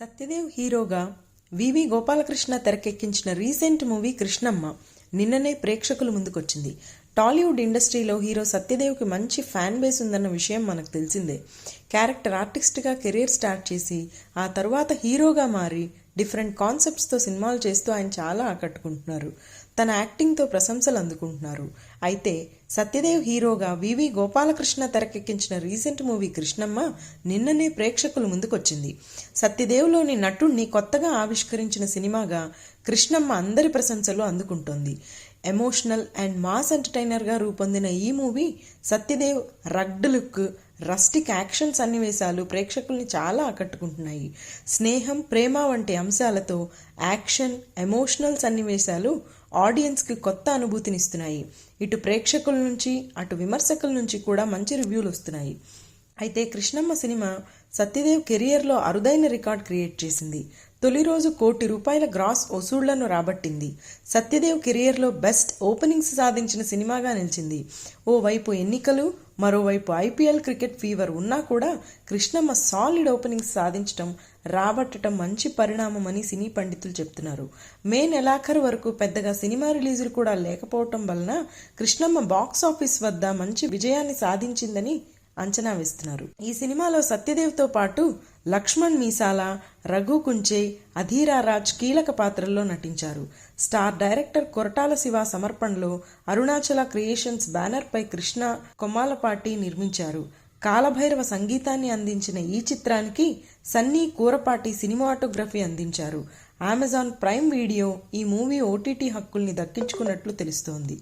సత్యదేవ్ హీరోగా వివి గోపాలకృష్ణ తెరకెక్కించిన recent movie Krishnamma నిన్ననే ప్రేక్షకుల ముందుకొచ్చింది. టాలీవుడ్ ఇండస్ట్రీలో హీరో సత్యదేవ్కి మంచి ఫ్యాన్ బేస్ ఉందన్న విషయం మనకు తెలిసిందే. క్యారెక్టర్ ఆర్టిస్ట్గా కెరీర్ స్టార్ట్ చేసి ఆ తరువాత హీరోగా మారి డిఫరెంట్ కాన్సెప్ట్స్తో సినిమాలు చేస్తూ ఆయన చాలా ఆకట్టుకుంటున్నారు. తన యాక్టింగ్తో ప్రశంసలు అందుకుంటున్నారు. అయితే సత్యదేవ్ హీరోగా వివి గోపాలకృష్ణ తెరకెక్కించిన రీసెంట్ మూవీ కృష్ణమ్మ నిన్ననే ప్రేక్షకుల ముందుకొచ్చింది. సత్యదేవ్లోని నటుణ్ణి కొత్తగా ఆవిష్కరించిన సినిమాగా కృష్ణమ్మ అందరి ప్రశంసలు అందుకుంటోంది. ఎమోషనల్ అండ్ మాస్ ఎంటర్టైనర్గా రూపొందిన ఈ movie Satyadev rugged look, rustic action సన్నివేశాలు ప్రేక్షకుల్ని చాలా ఆకట్టుకుంటున్నాయి. స్నేహం, ప్రేమ వంటి అంశాలతో యాక్షన్, ఎమోషనల్ సన్నివేశాలు ఆడియన్స్కి కొత్త అనుభూతినిస్తున్నాయి. ఇటు ప్రేక్షకుల నుంచి అటు విమర్శకుల నుంచి కూడా మంచి రివ్యూలు వస్తున్నాయి. అయితే కృష్ణమ్మ సినిమా సత్యదేవ్ కెరియర్లో అరుదైన రికార్డ్ క్రియేట్ చేసింది. తొలి రోజు ₹1 కోటి గ్రాస్ వసూళ్లను రాబట్టింది. సత్యదేవ్ కెరియర్లో బెస్ట్ ఓపెనింగ్స్ సాధించిన సినిమాగా నిలిచింది. ఓవైపు ఎన్నికలు, మరోవైపు ఐపీఎల్ క్రికెట్ ఫీవర్ ఉన్నా కూడా కృష్ణమ్మ సాలిడ్ ఓపెనింగ్స్ సాధించడం, రాబట్టడం మంచి పరిణామమని సినీ పండితులు చెప్తున్నారు. మే నెలాఖరు వరకు పెద్దగా సినిమా రిలీజులు కూడా లేకపోవటం వలన కృష్ణమ్మ బాక్స్ ఆఫీస్ వద్ద మంచి విజయాన్ని సాధించిందని అంచనా వేస్తున్నారు. ఈ సినిమాలో సత్యదేవ్తో పాటు లక్ష్మణ్ మీసాల, రఘు కుంచే, అధీరా రాజ్ కీలక పాత్రల్లో నటించారు. స్టార్ డైరెక్టర్ కొరటాల శివ సమర్పణలో అరుణాచల క్రియేషన్స్ బ్యానర్పై కృష్ణ కొమ్మాలపాటి నిర్మించారు. కాలభైరవ సంగీతాన్ని అందించిన ఈ చిత్రానికి సన్నీ కూరపాటి సినిమాటోగ్రఫీ అందించారు. అమెజాన్ ప్రైమ్ వీడియో ఈ మూవీ ఓటీటీ హక్కుల్ని దక్కించుకున్నట్లు తెలుస్తోంది.